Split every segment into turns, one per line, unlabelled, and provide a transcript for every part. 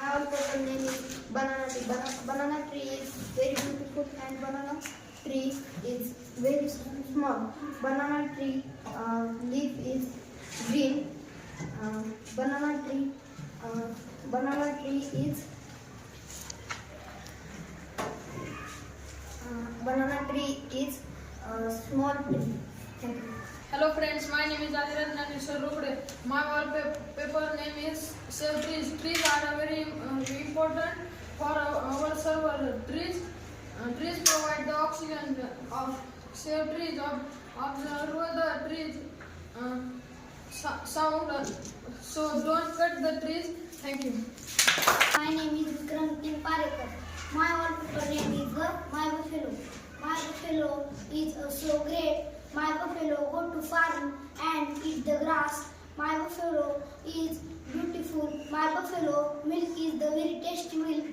My all purpose name is banana tree. Banana tree is very beautiful and banana tree is very small. Banana tree leaf is green. Banana tree is banana tree is small tree. Thank you.
Hello friends, my name is Adiratna Rokde. My wallpaper name is Save Trees. Trees are very important for our survival. Trees provide the oxygen of save trees, observe the trees sound. So don't cut the trees. Thank you.
My name is Vikram Parekar. My wallpaper name is My Buffalo. My buffalo is so great. My buffalo go to farm and eat the grass. My buffalo is beautiful. My buffalo milk is the very tasty milk.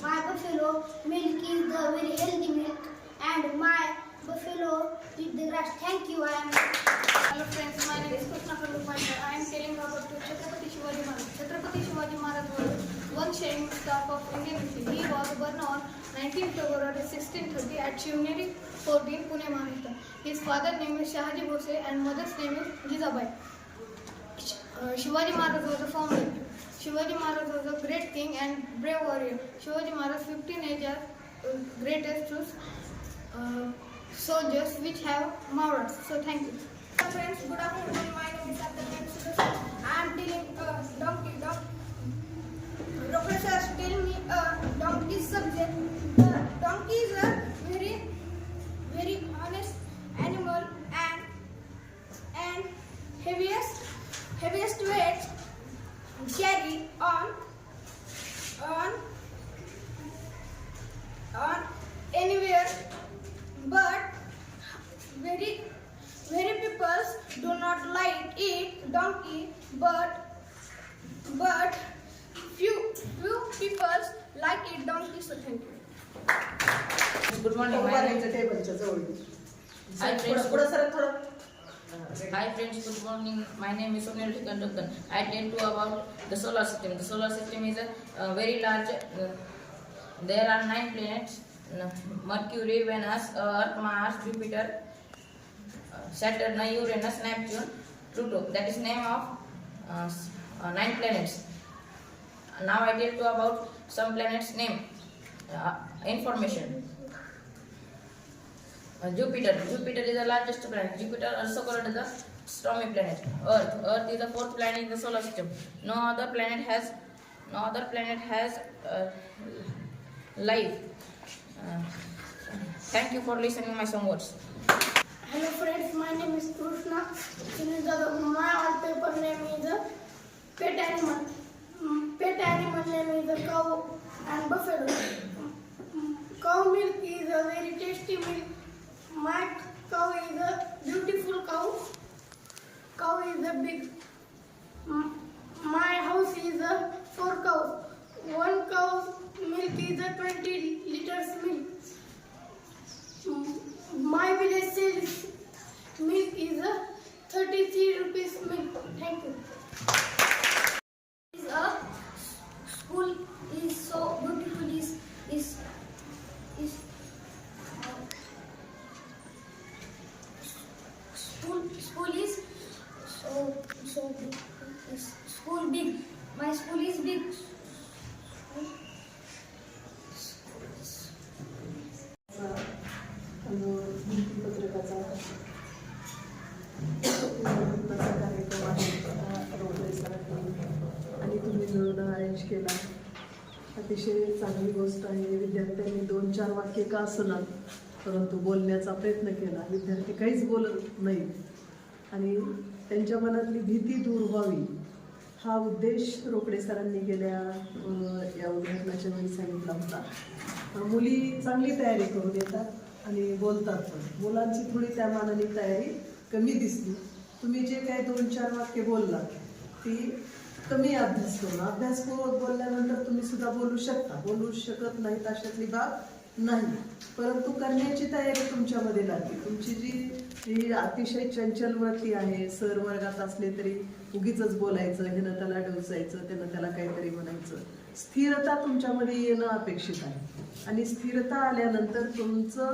My buffalo milk is the very healthy milk. And my buffalo eat the grass. Thank you.
Hello friends, my name is Krishna Pandya. I am telling about Chhatrapati Shivaji Maharaj. Chhatrapati Shivaji Maharaj was one shining star of Indian history. He was born on 19 February 1630 at Shivneri 14, Pune, Maharashtra. His father's name is Shahaji Bhose and mother's name is Jizabai. Shivaji Maharaj was a founder. Shivaji Maharaj was a great king and brave warrior. Shivaji Maharaj 15 age are greatest soldiers which have Maharaj. So thank you.
Hello friends, good afternoon. My name is Abdul. I am telling donkey. Professor tell me donkey subject. Donkey is a very honest animal and heaviest weight carry on anywhere, but very people do not like it donkey, but few people like it donkey. So thank you.
Good morning. Hi friends, good morning. My name is Sunil Kandukan. I tell you about the solar system. The solar system is a very large. There are 9 planets: Mercury, Venus, Earth, Mars, Jupiter, Saturn, Uranus, Neptune, Pluto. That is name of 9 planets. Now I tell you about some planets name. Information. Jupiter is the largest planet. Jupiter also called the stormy planet. Earth is the 4th planet in the solar system. No other planet has life. Thank you for listening my some words.
Hello friends, my name is Krishna. My wallpaper name is a pet animal. Pet animal name is a cow and buffalo. Cow milk is a very tasty milk. My cow is a beautiful cow. Cow is a big. My house is a 4 cows. One cow's milk is a 20 liters milk. My village sells milk is a 33 rupees milk. Thank you. School is so beautiful. School is so big. School big. My school is big.
पत्रकाचा कार्यक्रम आहे रोकडे सरांनी आणि तुम्ही मिळून arrange केला. अतिशय चांगली गोष्ट आहे. विद्यार्थ्यांनी 2-4 वाक्य का असणार परंतु बोलण्याचा प्रयत्न केला. विद्यार्थी काहीच बोलत नाहीत आणि त्यांच्या मनातली भीती दूर व्हावी हा उद्देश रोकडे सरांनी गेल्या या उद्घाटनाच्या वेळी सांगितला होता. मुली चांगली तयारी करून येतात आणि बोलतात पण मुलांची थोडी त्या मानाने तयारी कमी दिसली. तुम्ही जे काही 2-4 वाक्य बोलला ती कमी अभ्यास करून बोलल्यानंतर तुम्ही सुद्धा बोलू शकत नाहीत अशातली बाब नाही. परंतु करण्याची तयारी तुमच्यामध्ये लागली. तुमची जी अतिशय चंचल वृत्ती आहे. सर वर्गात असले तरी उगीच बोलायचं, ह्यानं त्याला डोसायचं, त्यानं त्याला काहीतरी म्हणायचं. स्थिरता तुमच्यामध्ये येणं अपेक्षित आहे आणि स्थिरता आल्यानंतर तुमचं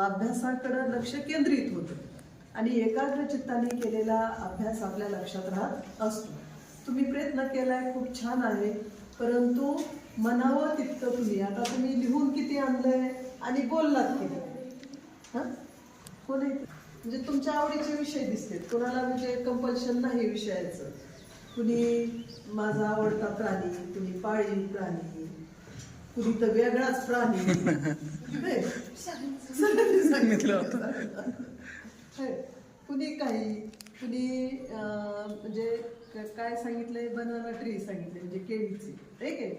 अभ्यासाकडं लक्ष केंद्रित होतं आणि एकाग्र चित्ताने केलेला अभ्यास आपल्या लक्षात राहत असतो. तुम्ही प्रयत्न केलाय, खूप छान आहे, परंतु म्हणावं तितकं तुम्ही आता तुम्ही लिहून किती आणलंय आणि बोललात किती. हा कोण आहे म्हणजे तुमच्या आवडीचे विषय दिसतात, कोणाला म्हणजे कंपल्शन नाही विषयाचं. कुणी माझा आवडता प्राणी, कुणी पाळीव प्राणी, कुणी तर वेगळाच प्राणी सांगितलं, कुणी काही, कुणी म्हणजे काय सांगितलंय, बनाना ट्री सांगितलंय म्हणजे केळीची, ठीक आहे.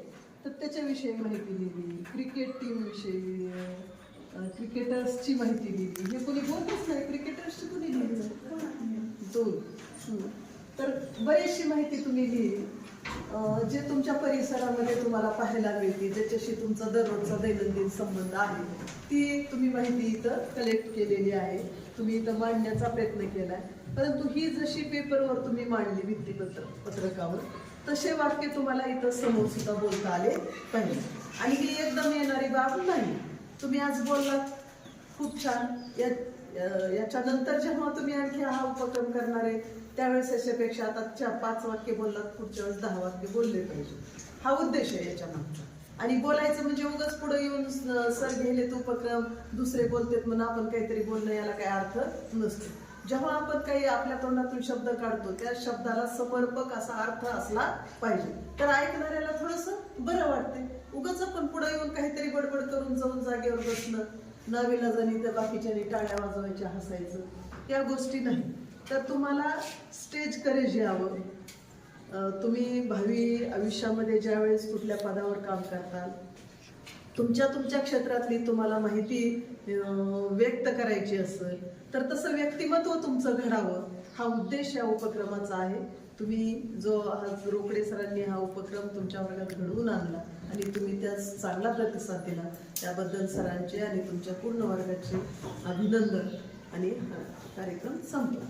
तर त्याच्याविषयी माहिती दिली, क्रिकेट टीम विषयी, क्रिकेटर्सची माहिती दिली. हे कोणी बोलतच नाही, क्रिकेटर्सची कोणी लिहिली दोन. तर बरीचशी माहिती तुम्ही लिहिली, जे तुमच्या परिसरामध्ये तुम्हाला पाहायला मिळते, ज्याच्याशी तुमचा दररोजचा दैनंदिन संबंध आहे, ती तुम्ही माहिती इथं कलेक्ट केलेली आहे. तुम्ही इथं मांडण्याचा प्रयत्न केलाय, परंतु ही जशी पेपरवर तुम्ही मांडली पत्रकावर, तसे वाक्य तुम्हाला इथं समोर सुद्धा बोलता आले पाहिजे. आणि ही एकदम येणारी बाब नाही. तुम्ही आज बोललात, खूप छान. याच्यानंतर जेव्हा तुम्ही आणखी हा उपक्रम करणार आहे त्यावेळेस याच्यापेक्षा आता 5 वाक्य बोललात, पुढच्या वेळेस 10 वाक्य बोलले पाहिजे. हा उद्देश आहे याच्या मागचा. आणि बोलायचं म्हणजे उगाच पुढे येऊन सर गेलेत उपक्रम, दुसरे बोलतेत म्हणून आपण काहीतरी बोलणं, याला काही अर्थ नसतो. जेव्हा आपण काही आपल्या तोंडातून शब्द काढतो त्या शब्दाला समर्पक असा अर्थ असला पाहिजे, तर ऐकणाऱ्याला थोडंसं बरं वाटते. उगाच आपण पुढे येऊन काहीतरी बडबड करून जाऊन जागेवर बसणं, नाविलाजानी तर बाकीच्यानी टाळ्या वाजवायच्या, हसायचं, या गोष्टी नाही. तर तुम्हाला स्टेज करेज यावं. तुम्ही भावी आयुष्यामध्ये ज्यावेळेस कुठल्या पदावर काम करताल, तुमच्या क्षेत्रातली तुम्हाला माहिती व्यक्त करायची असेल, तर तसं व्यक्तिमत्व तुमचं घडावं, हा उद्देश या उपक्रमाचा आहे. तुम्ही जो आज रोकडे सरांनी हा उपक्रम तुमच्या वर्गात घडवून आणला आणि तुम्ही त्यास चांगला प्रतिसाद दिला, त्याबद्दल सरांचे आणि तुमच्या पूर्ण वर्गाचे अभिनंदन. आणि हा कार्यक्रम संपला.